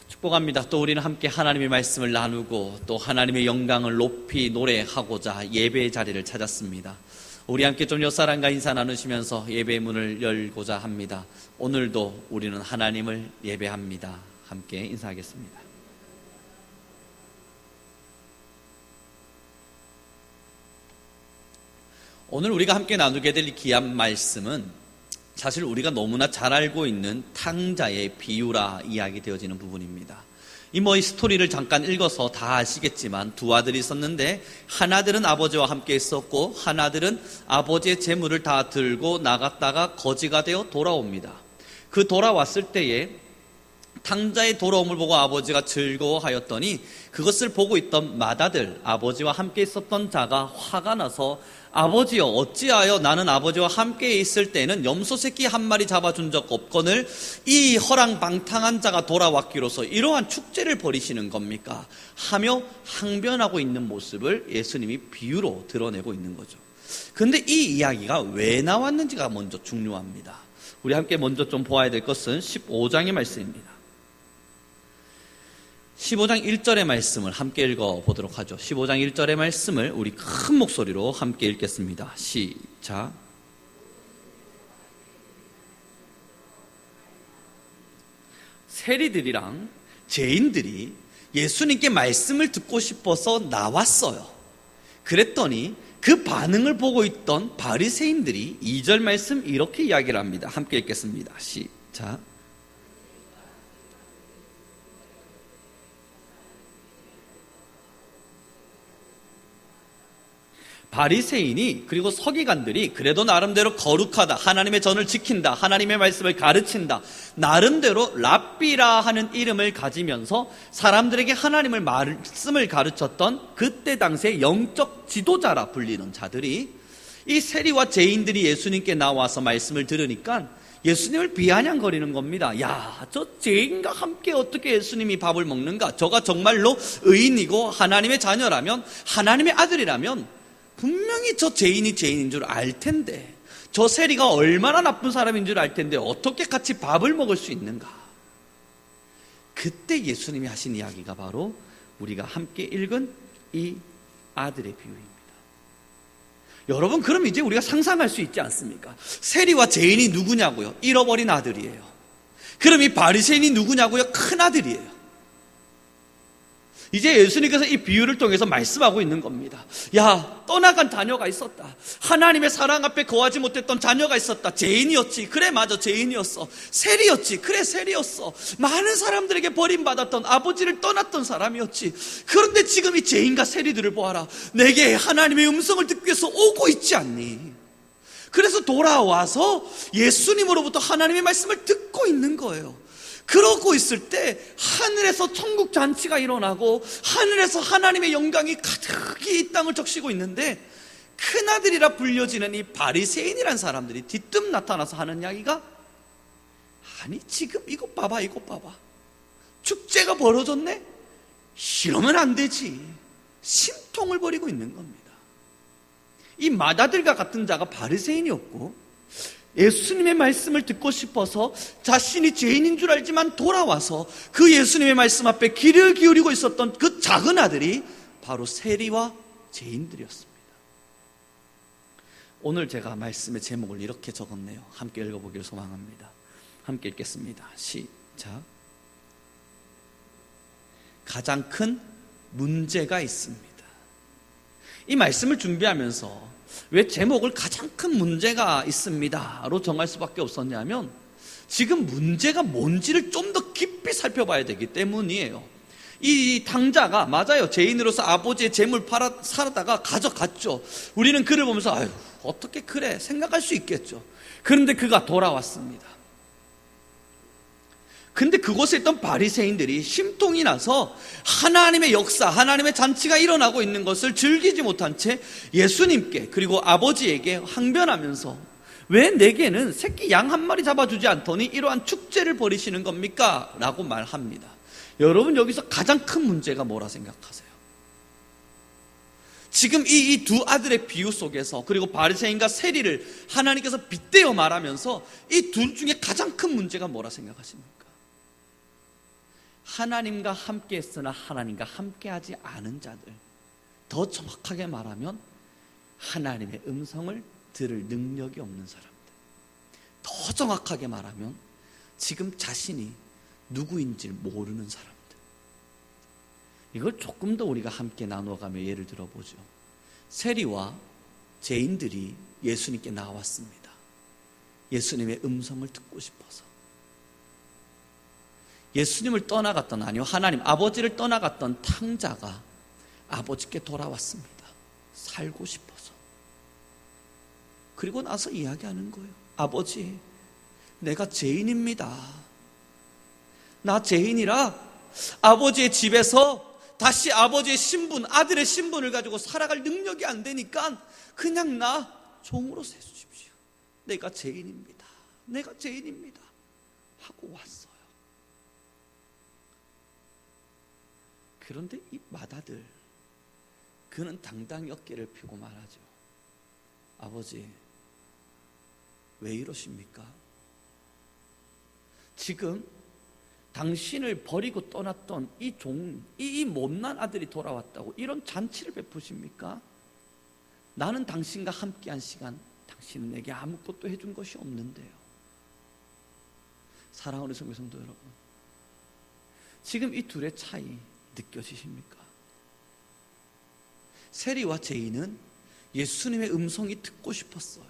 축복합니다. 또 우리는 함께 하나님의 말씀을 나누고 또 하나님의 영광을 높이 노래하고자 예배의 자리를 찾았습니다. 우리 함께 좀 옆사람과 인사 나누시면서 예배의 문을 열고자 합니다. 오늘도 우리는 하나님을 예배합니다. 함께 인사하겠습니다. 오늘 우리가 함께 나누게 될 귀한 말씀은 사실 우리가 너무나 잘 알고 있는 탕자의 비유라 이야기 되어지는 부분입니다. 이 스토리를 잠깐 읽어서 다 아시겠지만 두 아들이 있었는데 하나들은 아버지와 함께 있었고 하나들은 아버지의 재물을 다 들고 나갔다가 거지가 되어 돌아옵니다. 그 돌아왔을 때에 탕자의 돌아옴을 보고 아버지가 즐거워하였더니 그것을 보고 있던 맏아들 아버지와 함께 있었던 자가 화가 나서 아버지여 어찌하여 나는 아버지와 함께 있을 때는 염소 새끼 한 마리 잡아준 적 없거늘 이 허랑방탕한 자가 돌아왔기로서 이러한 축제를 벌이시는 겁니까? 하며 항변하고 있는 모습을 예수님이 비유로 드러내고 있는 거죠. 그런데 이 이야기가 왜 나왔는지가 먼저 중요합니다. 우리 함께 먼저 좀 보아야 될 것은 15장의 말씀입니다. 15장 1절의 말씀을 함께 읽어보도록 하죠. 15장 1절의 말씀을 우리 큰 목소리로 함께 읽겠습니다. 시작. 세리들이랑 죄인들이 예수님께 말씀을 듣고 싶어서 나왔어요. 그랬더니 그 반응을 보고 있던 바리새인들이 2절 말씀 이렇게 이야기를 합니다. 함께 읽겠습니다. 시작. 바리새인이 그리고 서기관들이 그래도 나름대로 거룩하다, 하나님의 전을 지킨다, 하나님의 말씀을 가르친다, 나름대로 랍비라 하는 이름을 가지면서 사람들에게 하나님의 말씀을 가르쳤던 그때 당시의 영적 지도자라 불리는 자들이 이 세리와 죄인들이 예수님께 나와서 말씀을 들으니까 예수님을 비아냥거리는 겁니다. 야, 저 죄인과 함께 어떻게 예수님이 밥을 먹는가? 저가 정말로 의인이고 하나님의 자녀라면, 하나님의 아들이라면 분명히 저 죄인이 죄인인 줄 알 텐데, 저 세리가 얼마나 나쁜 사람인 줄 알 텐데 어떻게 같이 밥을 먹을 수 있는가? 그때 예수님이 하신 이야기가 바로 우리가 함께 읽은 이 아들의 비유입니다. 여러분, 그럼 이제 우리가 상상할 수 있지 않습니까? 세리와 죄인이 누구냐고요? 잃어버린 아들이에요. 그럼 이 바리새인이 누구냐고요? 큰 아들이에요. 이제 예수님께서 이 비유를 통해서 말씀하고 있는 겁니다. 야, 떠나간 자녀가 있었다. 하나님의 사랑 앞에 거하지 못했던 자녀가 있었다. 죄인이었지. 그래, 맞아, 죄인이었어. 세리였지. 그래, 세리였어. 많은 사람들에게 버림받았던, 아버지를 떠났던 사람이었지. 그런데 지금 이 죄인과 세리들을 보아라. 내게 하나님의 음성을 듣기 위해서 오고 있지 않니? 그래서 돌아와서 예수님으로부터 하나님의 말씀을 듣고 있는 거예요. 그러고 있을 때 하늘에서 천국 잔치가 일어나고 하늘에서 하나님의 영광이 가득히 이 땅을 적시고 있는데, 큰아들이라 불려지는 이 바리새인이란 사람들이 뒤뜸 나타나서 하는 이야기가, 아니 지금 이것 봐봐, 이것 봐봐, 축제가 벌어졌네? 이러면 안 되지. 심통을 벌이고 있는 겁니다. 이 맏아들과 같은 자가 바리새인이었고, 예수님의 말씀을 듣고 싶어서 자신이 죄인인 줄 알지만 돌아와서 그 예수님의 말씀 앞에 귀를 기울이고 있었던 그 작은 아들이 바로 세리와 죄인들이었습니다. 오늘 제가 말씀의 제목을 이렇게 적었네요. 함께 읽어보기를 소망합니다. 함께 읽겠습니다. 시작. 가장 큰 문제가 있습니다. 이 말씀을 준비하면서 왜 제목을 가장 큰 문제가 있습니다로 정할 수밖에 없었냐면, 지금 문제가 뭔지를 좀 더 깊이 살펴봐야 되기 때문이에요. 이 탕자가 맞아요, 죄인으로서 아버지의 재물 살아다가 가져갔죠. 우리는 그를 보면서 아유, 어떻게 그래 생각할 수 있겠죠. 그런데 그가 돌아왔습니다. 근데 그곳에 있던 바리새인들이 심통이 나서 하나님의 역사, 하나님의 잔치가 일어나고 있는 것을 즐기지 못한 채 예수님께 그리고 아버지에게 항변하면서 왜 내게는 새끼 양 한 마리 잡아주지 않더니 이러한 축제를 벌이시는 겁니까? 라고 말합니다. 여러분, 여기서 가장 큰 문제가 뭐라 생각하세요? 지금 이 두 아들의 비유 속에서, 그리고 바리새인과 세리를 하나님께서 빗대어 말하면서 이 둘 중에 가장 큰 문제가 뭐라 생각하십니까? 하나님과 함께 했으나 하나님과 함께하지 않은 자들, 더 정확하게 말하면 하나님의 음성을 들을 능력이 없는 사람들, 더 정확하게 말하면 지금 자신이 누구인지 모르는 사람들. 이걸 조금 더 우리가 함께 나누어가며 예를 들어보죠. 세리와 죄인들이 예수님께 나왔습니다. 예수님의 음성을 듣고 싶어서. 예수님을 떠나갔던, 아니요, 하나님 아버지를 떠나갔던 탕자가 아버지께 돌아왔습니다. 살고 싶어서. 그리고 나서 이야기하는 거예요. 아버지, 내가 죄인입니다. 나 죄인이라 아버지의 집에서 다시 아버지의 신분, 아들의 신분을 가지고 살아갈 능력이 안 되니까 그냥 나 종으로 세주십시오. 내가 죄인입니다. 내가 죄인입니다. 하고 왔어요. 그런데 이 맏아들, 그는 당당히 어깨를 펴고 말하죠. 아버지, 왜 이러십니까? 지금 당신을 버리고 떠났던 이 못난 아들이 돌아왔다고 이런 잔치를 베푸십니까? 나는 당신과 함께한 시간, 당신은 내게 아무것도 해준 것이 없는데요. 사랑하는 성도 여러분, 지금 이 둘의 차이 느껴지십니까? 세리와 죄인은 예수님의 음성이 듣고 싶었어요.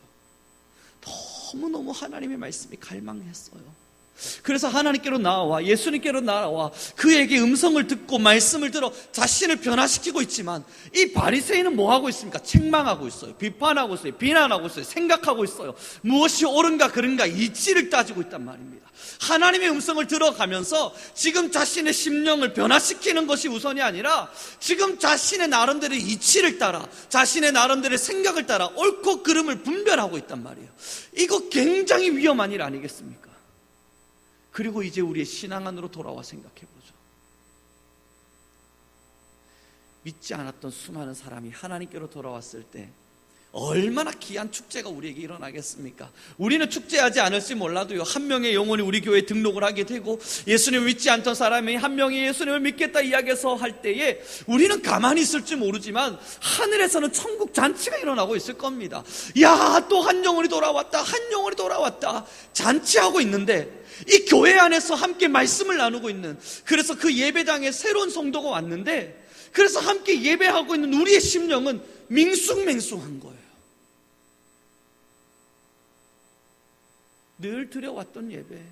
너무너무 하나님의 말씀이 갈망했어요. 그래서 하나님께로 나와, 예수님께로 나와 그에게 음성을 듣고 말씀을 들어 자신을 변화시키고 있지만, 이 바리새인은 뭐 하고 있습니까? 책망하고 있어요. 비판하고 있어요. 비난하고 있어요. 생각하고 있어요. 무엇이 옳은가 그른가 이치를 따지고 있단 말입니다. 하나님의 음성을 들어가면서 지금 자신의 심령을 변화시키는 것이 우선이 아니라 지금 자신의 나름대로의 이치를 따라, 자신의 나름대로의 생각을 따라 옳고 그름을 분별하고 있단 말이에요. 이거 굉장히 위험한 일 아니겠습니까? 그리고 이제 우리의 신앙 안으로 돌아와 생각해보죠. 믿지 않았던 수많은 사람이 하나님께로 돌아왔을 때 얼마나 귀한 축제가 우리에게 일어나겠습니까? 우리는 축제하지 않을지 몰라도요, 한 명의 영혼이 우리 교회에 등록을 하게 되고 예수님을 믿지 않던 사람이 한 명이 예수님을 믿겠다 이야기해서 할 때에 우리는 가만히 있을지 모르지만 하늘에서는 천국 잔치가 일어나고 있을 겁니다. 야, 또 한 영혼이 돌아왔다, 한 영혼이 돌아왔다 잔치하고 있는데, 이 교회 안에서 함께 말씀을 나누고 있는, 그래서 그 예배당에 새로운 성도가 왔는데, 그래서 함께 예배하고 있는 우리의 심령은 밍숭맹숭한 거예요. 늘 드려왔던 예배,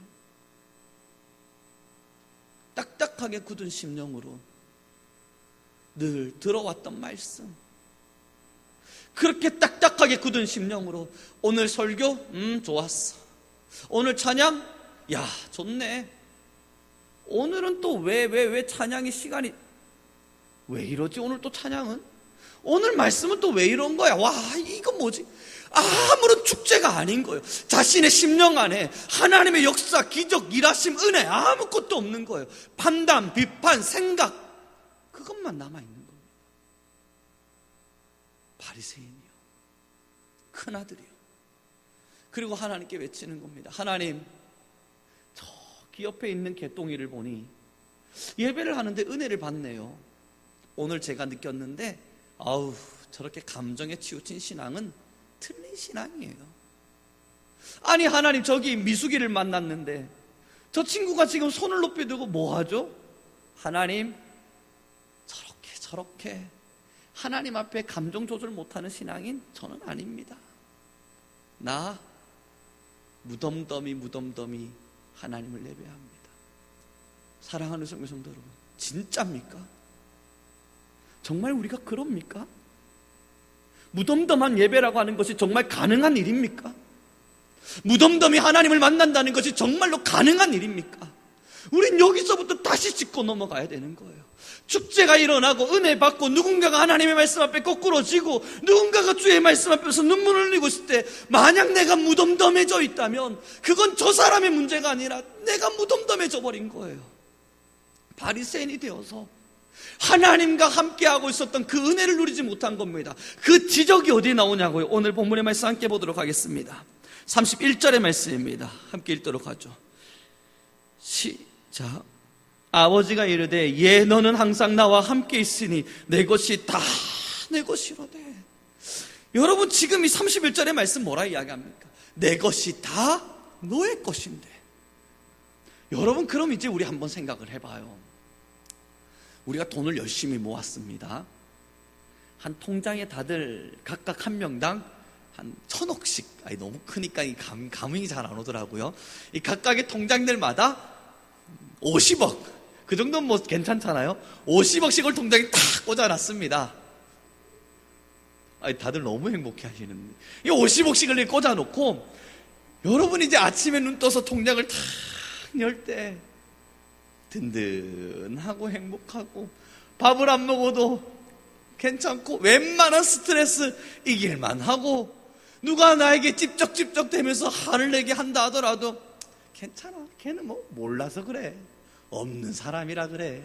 딱딱하게 굳은 심령으로 늘 들어왔던 말씀, 그렇게 딱딱하게 굳은 심령으로 오늘 설교 좋았어, 오늘 찬양 야 좋네, 오늘은 또 왜 찬양이 시간이 왜 이러지? 오늘 또 찬양은? 오늘 말씀은 또 왜 이런 거야? 와, 이건 뭐지? 아무런 축제가 아닌 거예요. 자신의 심령 안에 하나님의 역사, 기적, 일하심, 은혜 아무것도 없는 거예요. 판단, 비판, 생각, 그것만 남아있는 겁니다. 바리새인이요, 큰아들이요. 그리고 하나님께 외치는 겁니다. 하나님, 저기 옆에 있는 개똥이를 보니 예배를 하는데 은혜를 받네요. 오늘 제가 느꼈는데 아우, 저렇게 감정에 치우친 신앙은 틀린 신앙이에요. 아니 하나님, 저기 미숙이를 만났는데 저 친구가 지금 손을 높이 들고 뭐 하죠? 하나님, 저렇게 하나님 앞에 감정 조절 못하는 신앙인 저는 아닙니다. 나 무덤덤이 하나님을 예배합니다. 사랑하는 성도 여러분, 진짜입니까? 정말 우리가 그럽니까? 무덤덤한 예배라고 하는 것이 정말 가능한 일입니까? 무덤덤이 하나님을 만난다는 것이 정말로 가능한 일입니까? 우린 여기서부터 다시 짚고 넘어가야 되는 거예요. 축제가 일어나고 은혜 받고 누군가가 하나님의 말씀 앞에 거꾸로 지고 누군가가 주의 말씀 앞에서 눈물을 흘리고 있을 때, 만약 내가 무덤덤해져 있다면 그건 저 사람의 문제가 아니라 내가 무덤덤해져 버린 거예요. 바리새인이 되어서 하나님과 함께하고 있었던 그 은혜를 누리지 못한 겁니다. 그 지적이 어디에 나오냐고요? 오늘 본문의 말씀 함께 보도록 하겠습니다. 31절의 말씀입니다. 함께 읽도록 하죠. 시작. 아버지가 이르되 예 너는 항상 나와 함께 있으니 내 것이 다 내 것이로되. 여러분 지금 이 31절의 말씀 뭐라 이야기합니까? 내 것이 다 너의 것인데. 여러분 그럼 이제 우리 한번 생각을 해봐요. 우리가 돈을 열심히 모았습니다. 한 통장에 다들 각각 한 명당 한 1,000억씩, 아니 너무 크니까 이 감흥이 잘 안 오더라고요. 이 각각의 통장들마다 50억, 그 정도는 뭐 괜찮잖아요. 50억씩을 통장에 딱 꽂아놨습니다. 아니 다들 너무 행복해 하시는데, 이 50억씩을 꽂아놓고 여러분 이제 아침에 눈 떠서 통장을 탁 열 때 든든하고 행복하고 밥을 안 먹어도 괜찮고 웬만한 스트레스 이길만 하고 누가 나에게 찝쩍찝쩍 대면서 화를 내게 한다 하더라도 괜찮아, 걔는 뭐 몰라서 그래, 없는 사람이라 그래.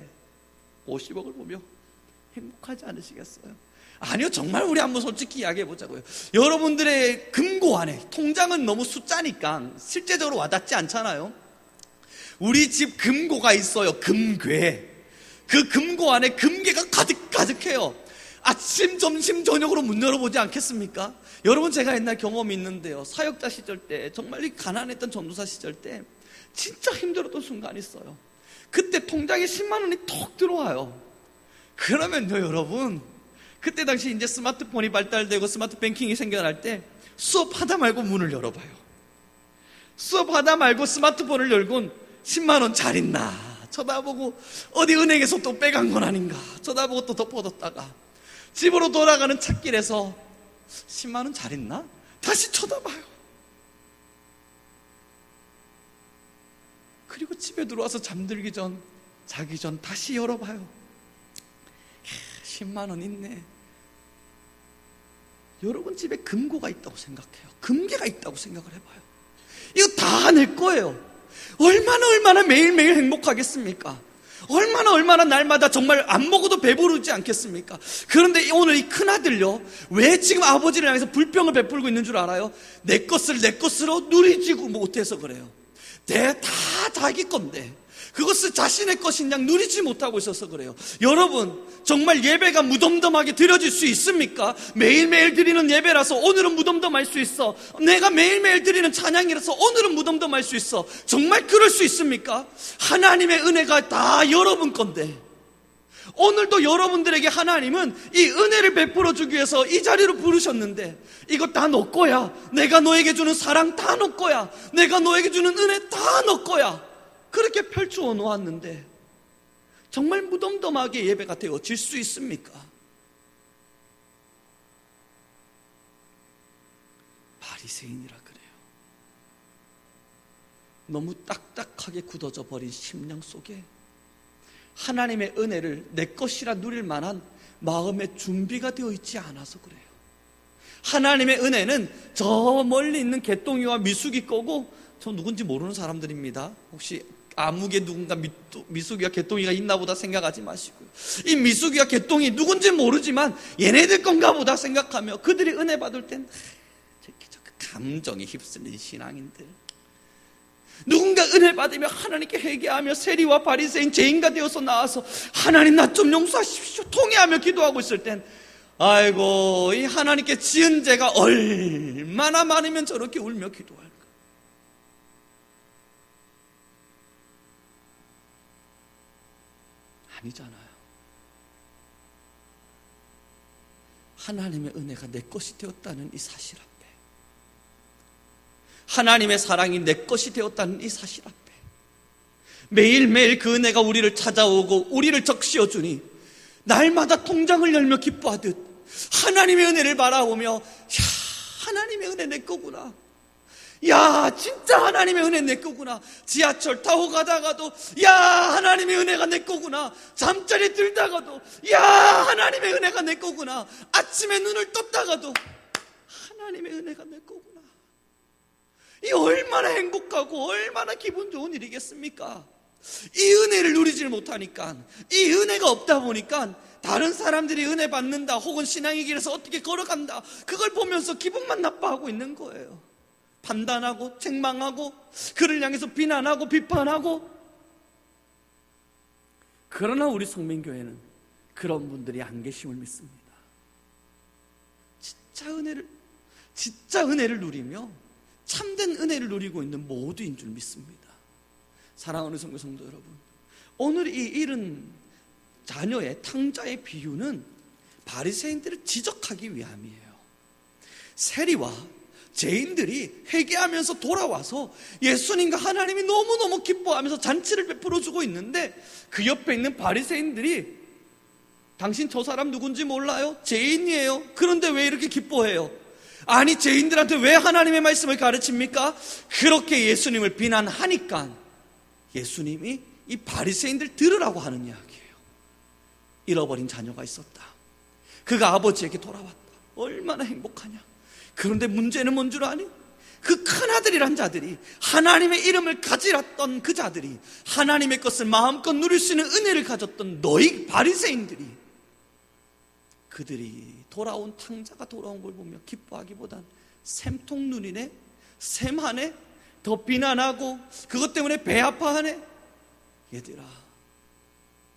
50억을 보며 행복하지 않으시겠어요? 아니요, 정말 우리 한번 솔직히 이야기해 보자고요. 여러분들의 금고 안에, 통장은 너무 숫자니까 실제적으로 와닿지 않잖아요. 우리 집 금고가 있어요. 금괴. 그 금고 안에 금괴가 가득해요. 아침, 점심, 저녁으로 문 열어보지 않겠습니까? 여러분 제가 옛날 경험이 있는데요, 사역자 시절 때, 정말 가난했던 전도사 시절 때 진짜 힘들었던 순간이 있어요. 그때 통장에 10만 원이 톡 들어와요. 그러면요 여러분, 그때 당시 이제 스마트폰이 발달되고 스마트 뱅킹이 생겨날 때 수업하다 말고 문을 열어봐요. 수업하다 말고 스마트폰을 열곤 10만 원 잘 있나 쳐다보고, 어디 은행에서 또 빼간 건 아닌가 쳐다보고 또 덮어뒀다가 집으로 돌아가는 찻길에서 10만 원 잘 있나 다시 쳐다봐요. 그리고 집에 들어와서 잠들기 전, 자기 전 다시 열어봐요. 10만 원 있네. 여러분 집에 금고가 있다고 생각해요. 금괴가 있다고 생각을 해봐요. 이거 다 내 거예요. 얼마나 매일매일 행복하겠습니까? 얼마나 날마다 정말 안 먹어도 배부르지 않겠습니까? 그런데 오늘 이 큰아들요, 왜 지금 아버지를 향해서 불평을 베풀고 있는 줄 알아요? 내 것으로 누리지 못해서 그래요. 다 자기 건데 그것을 자신의 것인 양 누리지 못하고 있어서 그래요. 여러분 정말 예배가 무덤덤하게 드려질 수 있습니까? 매일매일 드리는 예배라서 오늘은 무덤덤할 수 있어. 내가 매일매일 드리는 찬양이라서 오늘은 무덤덤할 수 있어. 정말 그럴 수 있습니까? 하나님의 은혜가 다 여러분 건데, 오늘도 여러분들에게 하나님은 이 은혜를 베풀어 주기 위해서 이 자리로 부르셨는데, 이거 다 너 거야. 내가 너에게 주는 사랑 다 너 거야. 내가 너에게 주는 은혜 다 너 거야. 그렇게 펼쳐 놓았는데 정말 무덤덤하게 예배가 되어질 수 있습니까? 바리새인이라 그래요. 너무 딱딱하게 굳어져 버린 심령 속에 하나님의 은혜를 내 것이라 누릴 만한 마음의 준비가 되어 있지 않아서 그래요. 하나님의 은혜는 저 멀리 있는 개똥이와 미숙이 거고, 저 누군지 모르는 사람들입니다. 혹시 아무개 누군가 미숙이와 개똥이가 있나 보다 생각하지 마시고요. 이 미숙이와 개똥이 누군지 모르지만 얘네들 건가 보다 생각하며 그들이 은혜 받을 땐 감정에 휩쓸린 신앙인들, 누군가 은혜 받으며 하나님께 회개하며 세리와 바리새인 죄인가 되어서 나와서 하나님 나 좀 용서하십시오 통회하며 기도하고 있을 땐, 아이고 이 하나님께 지은 죄가 얼마나 많으면 저렇게 울며 기도할까. 아니잖아요. 하나님의 은혜가 내 것이 되었다는 이 사실 앞에, 하나님의 사랑이 내 것이 되었다는 이 사실 앞에 매일매일 그 은혜가 우리를 찾아오고 우리를 적시어 주니 날마다 통장을 열며 기뻐하듯 하나님의 은혜를 바라보며, 야 하나님의 은혜 내 거구나, 야 진짜 하나님의 은혜 내 거구나. 지하철 타고 가다가도 야 하나님의 은혜가 내 거구나. 잠자리 들다가도 야 하나님의 은혜가 내 거구나. 아침에 눈을 떴다가도 하나님의 은혜가 내 거구나. 이 얼마나 행복하고 얼마나 기분 좋은 일이겠습니까? 이 은혜를 누리질 못하니까, 이 은혜가 없다 보니까 다른 사람들이 은혜 받는다 혹은 신앙의 길에서 어떻게 걸어간다, 그걸 보면서 기분만 나빠하고 있는 거예요. 판단하고 책망하고 그를 향해서 비난하고 비판하고, 그러나 우리 성민교회는 그런 분들이 안 계심을 믿습니다. 진짜 은혜를 누리며 참된 은혜를 누리고 있는 모두인 줄 믿습니다. 사랑하는 성도 여러분, 오늘 이 잃은 자녀의 탕자의 비유는 바리새인들을 지적하기 위함이에요. 세리와 죄인들이 회개하면서 돌아와서 예수님과 하나님이 너무너무 기뻐하면서 잔치를 베풀어주고 있는데, 그 옆에 있는 바리새인들이 당신 저 사람 누군지 몰라요? 죄인이에요. 그런데 왜 이렇게 기뻐해요? 아니, 죄인들한테 왜 하나님의 말씀을 가르칩니까? 그렇게 예수님을 비난하니까 예수님이 이 바리새인들 들으라고 하는 이야기예요. 잃어버린 자녀가 있었다. 그가 아버지에게 돌아왔다. 얼마나 행복하냐. 그런데 문제는 뭔 줄 아니? 그 큰아들이란 자들이, 하나님의 이름을 가지랐던 그 자들이, 하나님의 것을 마음껏 누릴 수 있는 은혜를 가졌던 너희 바리새인들이, 그들이 돌아온 탕자가 돌아온 걸 보며 기뻐하기보단 샘통 눈이네, 샘하네, 더 비난하고 그것 때문에 배 아파하네. 얘들아,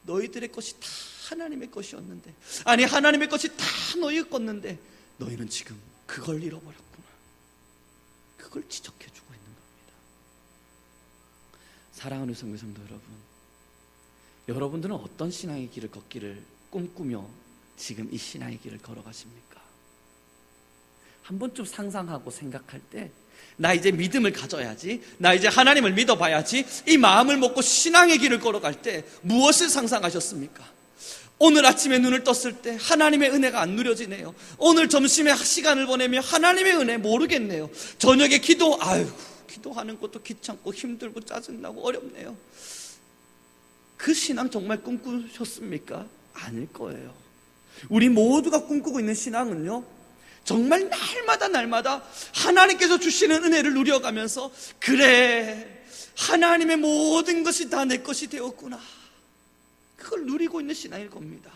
너희들의 것이 다 하나님의 것이었는데, 아니 하나님의 것이 다 너희 것인데 너희는 지금 그걸 잃어버렸구나. 그걸 지적해주고 있는 겁니다. 사랑하는 성도 여러분, 여러분들은 어떤 신앙의 길을 걷기를 꿈꾸며 지금 이 신앙의 길을 걸어가십니까? 한 번쯤 상상하고 생각할 때, 나 이제 믿음을 가져야지, 나 이제 하나님을 믿어봐야지, 이 마음을 먹고 신앙의 길을 걸어갈 때 무엇을 상상하셨습니까? 오늘 아침에 눈을 떴을 때 하나님의 은혜가 안 누려지네요. 오늘 점심에 시간을 보내며 하나님의 은혜 모르겠네요. 저녁에 기도하는 것도 귀찮고 힘들고 짜증나고 어렵네요. 그 신앙 정말 꿈꾸셨습니까? 아닐 거예요. 우리 모두가 꿈꾸고 있는 신앙은요, 정말 날마다 하나님께서 주시는 은혜를 누려가면서, 그래, 하나님의 모든 것이 다 내 것이 되었구나, 그걸 누리고 있는 신앙일 겁니다.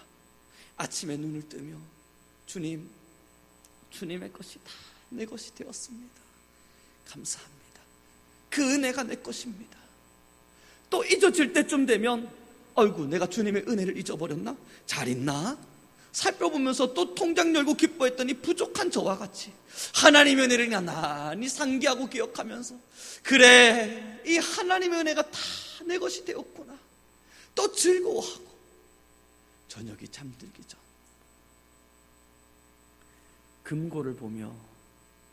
아침에 눈을 뜨며 주님의 것이 다 내 것이 되었습니다. 감사합니다. 그 은혜가 내 것입니다. 또 잊어질 때쯤 되면, 아이고, 내가 주님의 은혜를 잊어버렸나? 잘 있나? 살펴보면서 또 통장 열고 기뻐했더니 부족한 저와 같이 하나님의 은혜를 나란히 상기하고 기억하면서, 그래, 이 하나님의 은혜가 다 내 것이 되었구나, 또 즐거워하고, 저녁이 잠들기 전 금고를 보며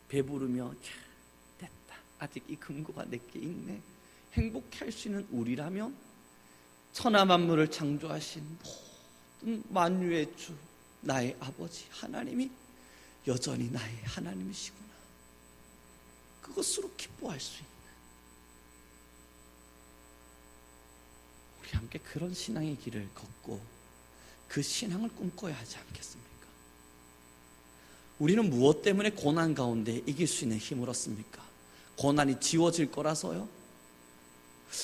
배부르며, 됐다, 아직 이 금고가 내게 있네, 행복해 할 수 있는 우리라면 천하 만물을 창조하신 모든 만유의 주 나의 아버지 하나님이 여전히 나의 하나님이시구나, 그것으로 기뻐할 수 있는, 우리 함께 그런 신앙의 길을 걷고 그 신앙을 꿈꿔야 하지 않겠습니까? 우리는 무엇 때문에 고난 가운데 이길 수 있는 힘을 얻습니까? 고난이 지워질 거라서요?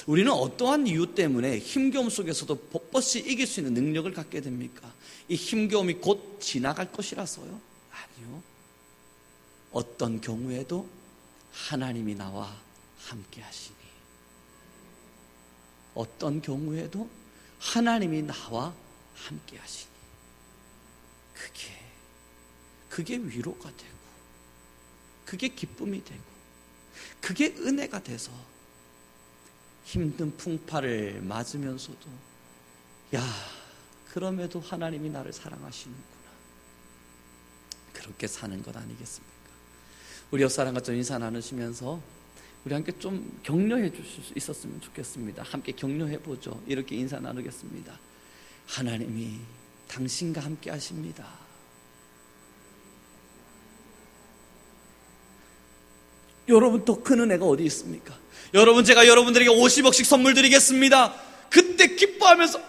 우리는 어떠한 이유 때문에 힘겨움 속에서도 뻣뻣이 이길 수 있는 능력을 갖게 됩니까? 이 힘겨움이 곧 지나갈 것이라서요? 아니요. 어떤 경우에도 하나님이 나와 함께 하시니, 어떤 경우에도 하나님이 나와 함께 하시니, 그게 위로가 되고, 그게 기쁨이 되고, 그게 은혜가 돼서 힘든 풍파를 맞으면서도, 야, 그럼에도 하나님이 나를 사랑하시는구나, 그렇게 사는 것 아니겠습니까? 우리 옆사람과 좀 인사 나누시면서 우리 함께 좀 격려해 주실 수 있었으면 좋겠습니다. 함께 격려해 보죠. 이렇게 인사 나누겠습니다. 하나님이 당신과 함께 하십니다. 여러분, 더 큰 은혜가 어디 있습니까? 여러분, 제가 여러분들에게 50억씩 선물 드리겠습니다. 그때 기뻐하면서,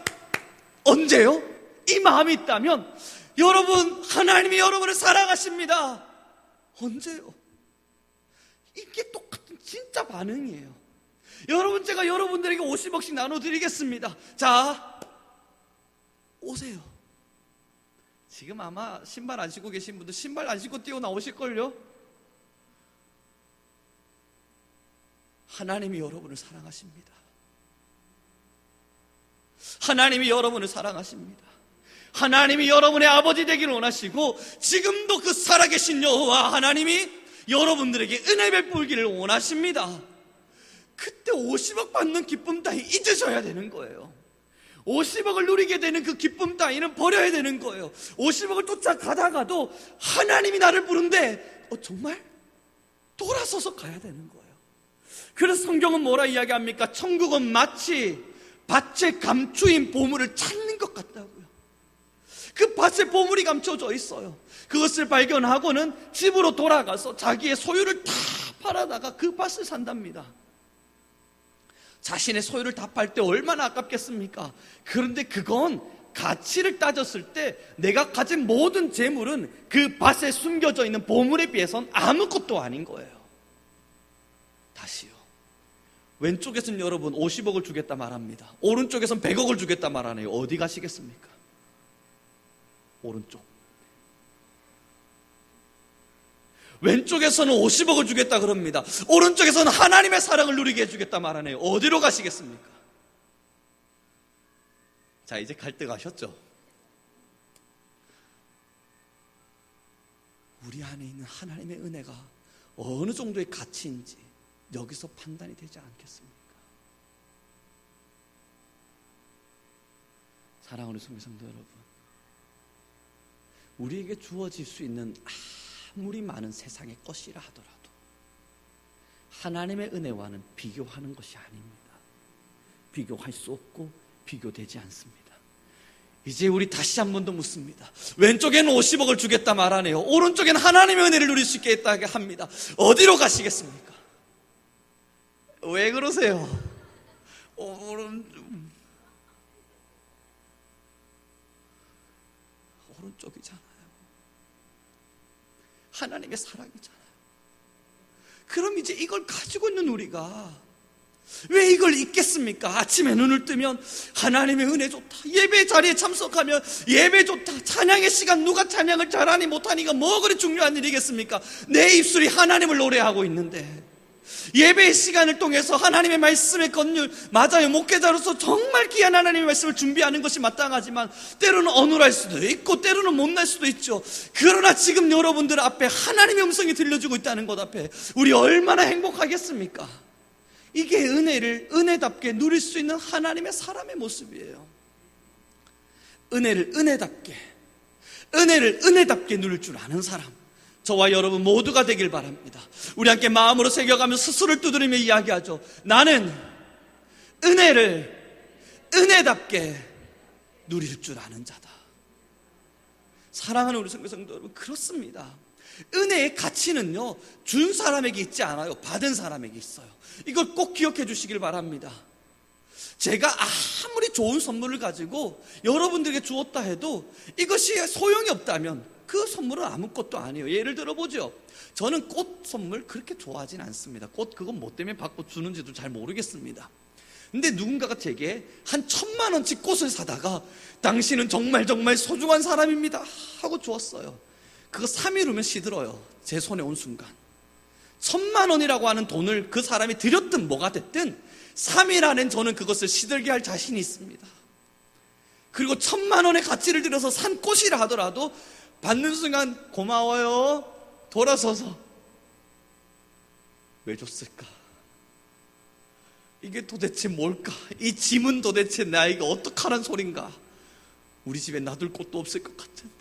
언제요? 이 마음이 있다면 여러분, 하나님이 여러분을 사랑하십니다. 언제요? 이게 똑같은 진짜 반응이에요. 여러분, 제가 여러분들에게 50억씩 나눠드리겠습니다. 자, 오세요. 지금 아마 신발 안 신고 계신 분들 신발 안 신고 뛰어나오실걸요? 하나님이 여러분을 사랑하십니다. 하나님이 여러분을 사랑하십니다. 하나님이 여러분의 아버지 되기를 원하시고 지금도 그 살아계신 여호와 하나님이 여러분들에게 은혜 베풀기를 원하십니다. 그때 50억 받는 기쁨 따위 잊으셔야 되는 거예요. 50억을 누리게 되는 그 기쁨 따위는 버려야 되는 거예요. 50억을 쫓아가다가도 하나님이 나를 부른데 정말 돌아서서 가야 되는 거예요. 그래서 성경은 뭐라 이야기합니까? 천국은 마치 밭에 감추인 보물을 찾는 것 같다고요. 그 밭에 보물이 감춰져 있어요. 그것을 발견하고는 집으로 돌아가서 자기의 소유를 다 팔아다가 그 밭을 산답니다. 자신의 소유를 다 팔 때 얼마나 아깝겠습니까? 그런데 그건 가치를 따졌을 때 내가 가진 모든 재물은 그 밭에 숨겨져 있는 보물에 비해선 아무것도 아닌 거예요. 다시요. 왼쪽에서는 여러분 50억을 주겠다 말합니다. 오른쪽에서는 100억을 주겠다 말하네요. 어디 가시겠습니까? 오른쪽. 왼쪽에서는 50억을 주겠다 그럽니다. 오른쪽에서는 하나님의 사랑을 누리게 해주겠다 말하네요. 어디로 가시겠습니까? 자, 이제 갈등하셨죠? 우리 안에 있는 하나님의 은혜가 어느 정도의 가치인지 여기서 판단이 되지 않겠습니까? 사랑하는 성도 여러분, 우리에게 주어질 수 있는 아무리 많은 세상의 것이라 하더라도 하나님의 은혜와는 비교하는 것이 아닙니다. 비교할 수 없고 비교되지 않습니다. 이제 우리 다시 한 번 더 묻습니다. 왼쪽에는 50억을 주겠다 말하네요. 오른쪽에는 하나님의 은혜를 누릴 수 있게 했다고 합니다. 어디로 가시겠습니까? 왜 그러세요? 오른쪽이잖아요. 하나님의 사랑이잖아요. 그럼 이제 이걸 가지고 있는 우리가 왜 이걸 잊겠습니까? 아침에 눈을 뜨면 하나님의 은혜 좋다, 예배 자리에 참석하면 예배 좋다, 찬양의 시간 누가 찬양을 잘하니 못하니가 뭐 그리 중요한 일이겠습니까? 내 입술이 하나님을 노래하고 있는데 예배의 시간을 통해서 하나님의 말씀의 권율, 맞아요, 목회자로서 정말 귀한 하나님의 말씀을 준비하는 것이 마땅하지만 때로는 어눌할 수도 있고 때로는 못날 수도 있죠. 그러나 지금 여러분들 앞에 하나님의 음성이 들려주고 있다는 것 앞에 우리 얼마나 행복하겠습니까? 이게 은혜답게 누릴 수 있는 하나님의 사람의 모습이에요. 은혜를 은혜답게 누릴 줄 아는 사람, 저와 여러분 모두가 되길 바랍니다. 우리 함께 마음으로 새겨가며 스스로를 두드리며 이야기하죠. 나는 은혜답게 누릴 줄 아는 자다. 사랑하는 우리 성도 여러분, 그렇습니다. 은혜의 가치는요, 준 사람에게 있지 않아요. 받은 사람에게 있어요. 이걸 꼭 기억해 주시길 바랍니다. 제가 아무리 좋은 선물을 가지고 여러분들에게 주었다 해도 이것이 소용이 없다면 그 선물은 아무것도 아니에요. 예를 들어보죠. 저는 꽃 선물 그렇게 좋아하진 않습니다. 꽃 그건 뭐 때문에 받고 주는지도 잘 모르겠습니다. 근데 누군가가 제게 한 1,000만 원씩 꽃을 사다가 당신은 정말 소중한 사람입니다 하고 주었어요. 그거 3일 후면 시들어요. 제 손에 온 순간 1,000만 원이라고 하는 돈을 그 사람이 드렸든 뭐가 됐든 3일 안엔 저는 그것을 시들게 할 자신이 있습니다. 그리고 1,000만 원의 가치를 들여서 산 꽃이라 하더라도 받는 순간 고마워요, 돌아서서 왜 줬을까? 이게 도대체 뭘까? 이 짐은 도대체 나에게 어떡하란 소린가? 우리 집에 놔둘 곳도 없을 것 같은데.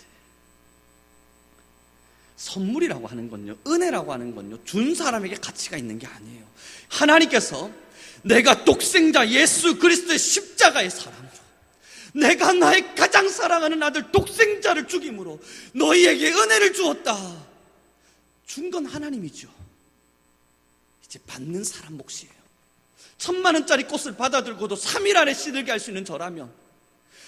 선물이라고 하는 건요, 은혜라고 하는 건요, 준 사람에게 가치가 있는 게 아니에요. 하나님께서 내가 독생자 예수 그리스도의 십자가의 사랑으로, 내가 나의 가장 사랑하는 아들 독생자를 죽임으로 너희에게 은혜를 주었다. 준 건 하나님이죠. 이제 받는 사람 몫이에요. 1,000만 원짜리 꽃을 받아들고도 3일 안에 시들게 할 수 있는 저라면,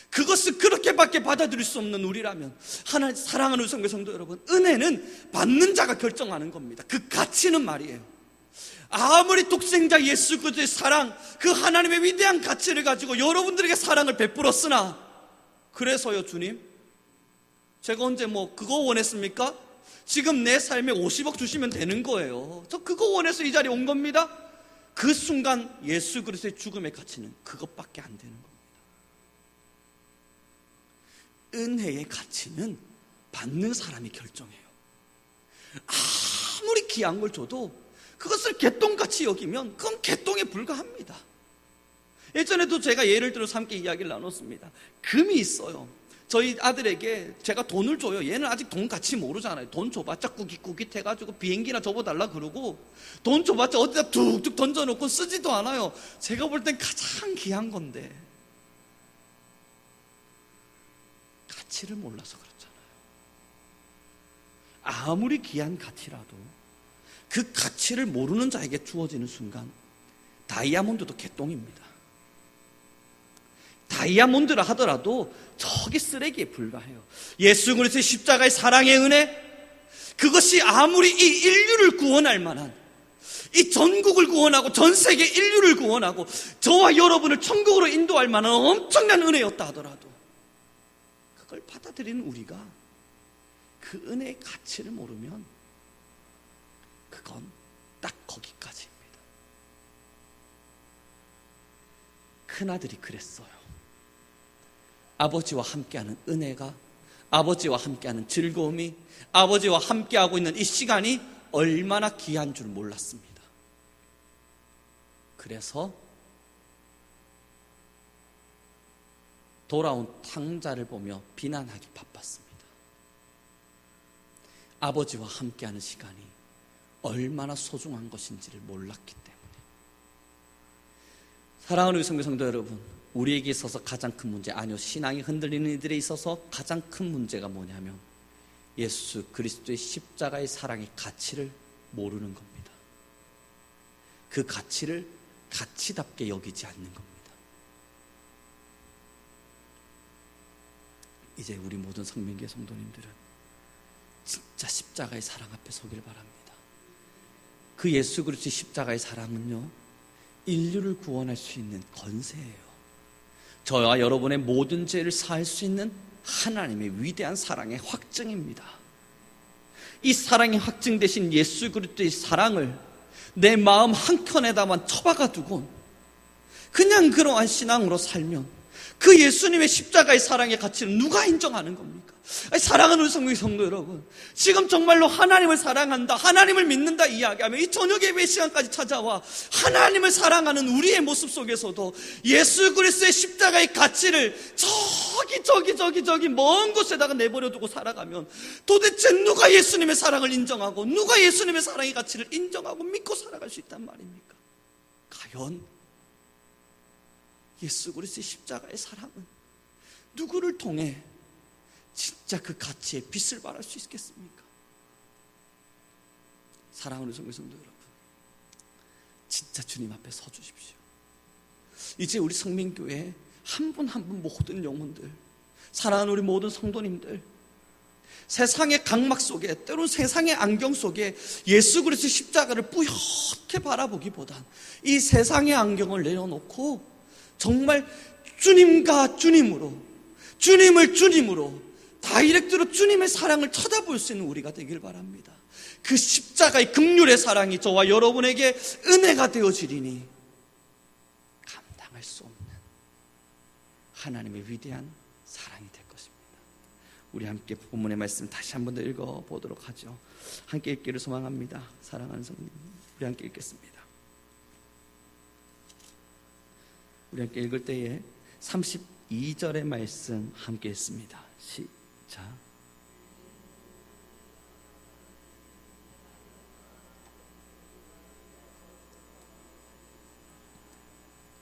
그것을 그렇게밖에 받아들일 수 없는 우리라면, 하나님 사랑하는 성도 여러분, 은혜는 받는 자가 결정하는 겁니다. 그 가치는 말이에요. 아무리 독생자 예수 그리스도의 사랑, 그 하나님의 위대한 가치를 가지고 여러분들에게 사랑을 베풀었으나, 그래서요, 주님, 제가 언제 그거 원했습니까? 지금 내 삶에 50억 주시면 되는 거예요. 저 그거 원해서 이 자리에 온 겁니다. 그 순간 예수 그리스도의 죽음의 가치는 그것밖에 안 되는 겁니다. 은혜의 가치는 받는 사람이 결정해요. 아무리 귀한 걸 줘도 그것을 개똥같이 여기면 그건 개똥에 불과합니다. 예전에도 제가 예를 들어서 함께 이야기를 나눴습니다. 금이 있어요. 저희 아들에게 제가 돈을 줘요. 얘는 아직 돈 가치 모르잖아요. 돈 줘봤자 꾸깃꾸깃 해가지고 비행기나 접어달라 그러고, 돈 줘봤자 어디다 툭툭 던져놓고 쓰지도 않아요. 제가 볼 땐 가장 귀한 건데 가치를 몰라서 그렇잖아요. 아무리 귀한 가치라도 그 가치를 모르는 자에게 주어지는 순간 다이아몬드도 개똥입니다. 다이아몬드라 하더라도 저게 쓰레기에 불과해요. 예수 그리스도의 십자가의 사랑의 은혜, 그것이 아무리 이 인류를 구원할 만한, 이 전국을 구원하고 전 세계 인류를 구원하고 저와 여러분을 천국으로 인도할 만한 엄청난 은혜였다 하더라도 그걸 받아들이는 우리가 그 은혜의 가치를 모르면 그건 딱 거기까지입니다. 큰아들이 그랬어요. 아버지와 함께하는 은혜가, 아버지와 함께하는 즐거움이, 아버지와 함께하고 있는 이 시간이 얼마나 귀한 줄 몰랐습니다. 그래서 돌아온 탕자를 보며 비난하기 바빴습니다. 아버지와 함께하는 시간이 얼마나 소중한 것인지를 몰랐기 때문에. 사랑하는 우리 성도 여러분, 우리에게 있어서 가장 큰 문제, 아니요, 신앙이 흔들리는 이들에 있어서 가장 큰 문제가 뭐냐면 예수 그리스도의 십자가의 사랑의 가치를 모르는 겁니다. 그 가치를 가치답게 여기지 않는 겁니다. 이제 우리 모든 성민교회 성도님들은 진짜 십자가의 사랑 앞에 서길 바랍니다. 그 예수 그리스도의 십자가의 사랑은요, 인류를 구원할 수 있는 권세예요. 저와 여러분의 모든 죄를 사할 수 있는 하나님의 위대한 사랑의 확증입니다. 이 사랑이 확증되신 예수 그리스도의 사랑을 내 마음 한켠에다만 처박아 두고 그냥 그러한 신앙으로 살면 그 예수님의 십자가의 사랑의 가치는 누가 인정하는 겁니까? 사랑하는 우리 성도 여러분, 지금 정말로 하나님을 사랑한다, 하나님을 믿는다 이야기하면 이 저녁 예배 시간까지 찾아와 하나님을 사랑하는 우리의 모습 속에서도 예수 그리스도의 십자가의 가치를 저기 먼 곳에다가 내버려두고 살아가면 도대체 누가 예수님의 사랑을 인정하고 누가 예수님의 사랑의 가치를 인정하고 믿고 살아갈 수 있단 말입니까? 과연 예수 그리스도의 십자가의 사랑은 누구를 통해 진짜 그 가치의 빛을 발할 수 있겠습니까? 사랑하는 성도 여러분, 진짜 주님 앞에 서 주십시오. 이제 우리 성민교회 한 분 한 분 모든 영혼들, 사랑하는 우리 모든 성도님들, 세상의 강막 속에, 때로는 세상의 안경 속에 예수 그리스도의 십자가를 뿌옇게 바라보기보단 이 세상의 안경을 내려놓고 정말 주님과 주님으로, 주님을 주님으로 다이렉트로 주님의 사랑을 쳐다볼 수 있는 우리가 되길 바랍니다. 그 십자가의 긍휼의 사랑이 저와 여러분에게 은혜가 되어지리니 감당할 수 없는 하나님의 위대한 사랑이 될 것입니다. 우리 함께 본문의 말씀 다시 한 번 더 읽어보도록 하죠. 함께 읽기를 소망합니다. 사랑하는 성님, 우리 함께 읽겠습니다. 우리 함께 읽을 때에 32절의 말씀 함께 했습니다. 시작.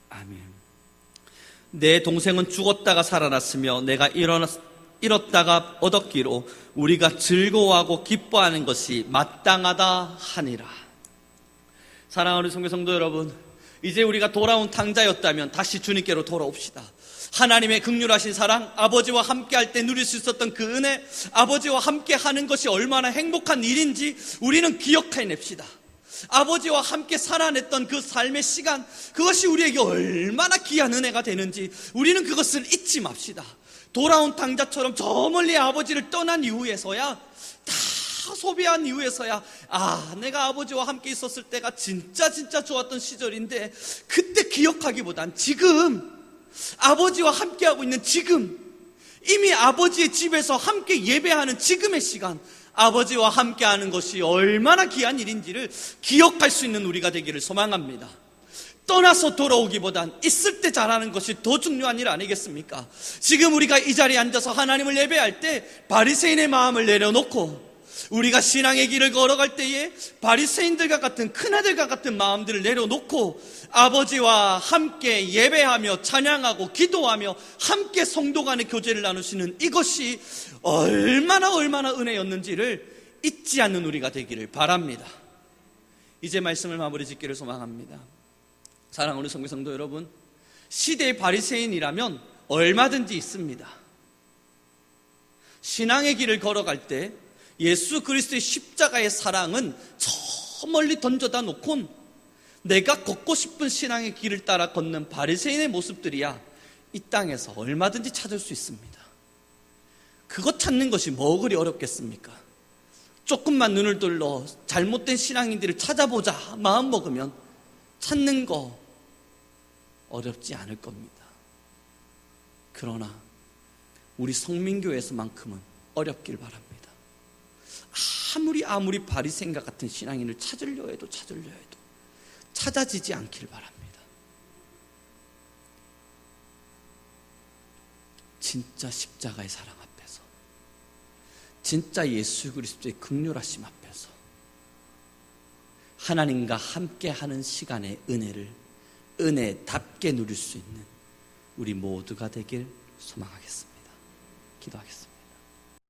아멘. 내 동생은 죽었다가 살아났으며 내가 잃었다가 얻었기로 우리가 즐거워하고 기뻐하는 것이 마땅하다 하니라. 사랑하는 성도 여러분, 이제 우리가 돌아온 탕자였다면 다시 주님께로 돌아옵시다. 하나님의 긍휼하신 사랑, 아버지와 함께할 때 누릴 수 있었던 그 은혜, 아버지와 함께하는 것이 얼마나 행복한 일인지 우리는 기억해냅시다. 아버지와 함께 살아냈던 그 삶의 시간, 그것이 우리에게 얼마나 귀한 은혜가 되는지 우리는 그것을 잊지 맙시다. 돌아온 탕자처럼 저 멀리 아버지를 떠난 이후에서야, 다 소비한 이후에서야, 내가 아버지와 함께 있었을 때가 진짜 좋았던 시절인데, 그때 기억하기보단 지금 아버지와 함께하고 있는 지금, 이미 아버지의 집에서 함께 예배하는 지금의 시간, 아버지와 함께하는 것이 얼마나 귀한 일인지를 기억할 수 있는 우리가 되기를 소망합니다. 떠나서 돌아오기보단 있을 때 잘하는 것이 더 중요한 일 아니겠습니까? 지금 우리가 이 자리에 앉아서 하나님을 예배할 때 바리새인의 마음을 내려놓고, 우리가 신앙의 길을 걸어갈 때에 바리새인들과 같은, 큰아들과 같은 마음들을 내려놓고 아버지와 함께 예배하며 찬양하고 기도하며 함께 성도 간의 교제를 나누시는 이것이 얼마나 은혜였는지를 잊지 않는 우리가 되기를 바랍니다. 이제 말씀을 마무리 짓기를 소망합니다. 사랑하는 성도 여러분, 시대의 바리새인이라면 얼마든지 있습니다. 신앙의 길을 걸어갈 때 예수 그리스도의 십자가의 사랑은 저 멀리 던져다 놓곤 내가 걷고 싶은 신앙의 길을 따라 걷는 바리새인의 모습들이야 이 땅에서 얼마든지 찾을 수 있습니다. 그것 찾는 것이 뭐 그리 어렵겠습니까? 조금만 눈을 돌려 잘못된 신앙인들을 찾아보자 마음 먹으면 찾는 거 어렵지 않을 겁니다. 그러나 우리 성민교회에서만큼은 어렵길 바랍니다. 아무리 바리새인과 같은 신앙인을 찾으려 해도 찾아지지 않길 바랍니다. 진짜 십자가의 사랑 앞에서, 진짜 예수 그리스도의 긍휼하심 앞에서 하나님과 함께하는 시간의 은혜를 은혜답게 누릴 수 있는 우리 모두가 되길 소망하겠습니다. 기도하겠습니다.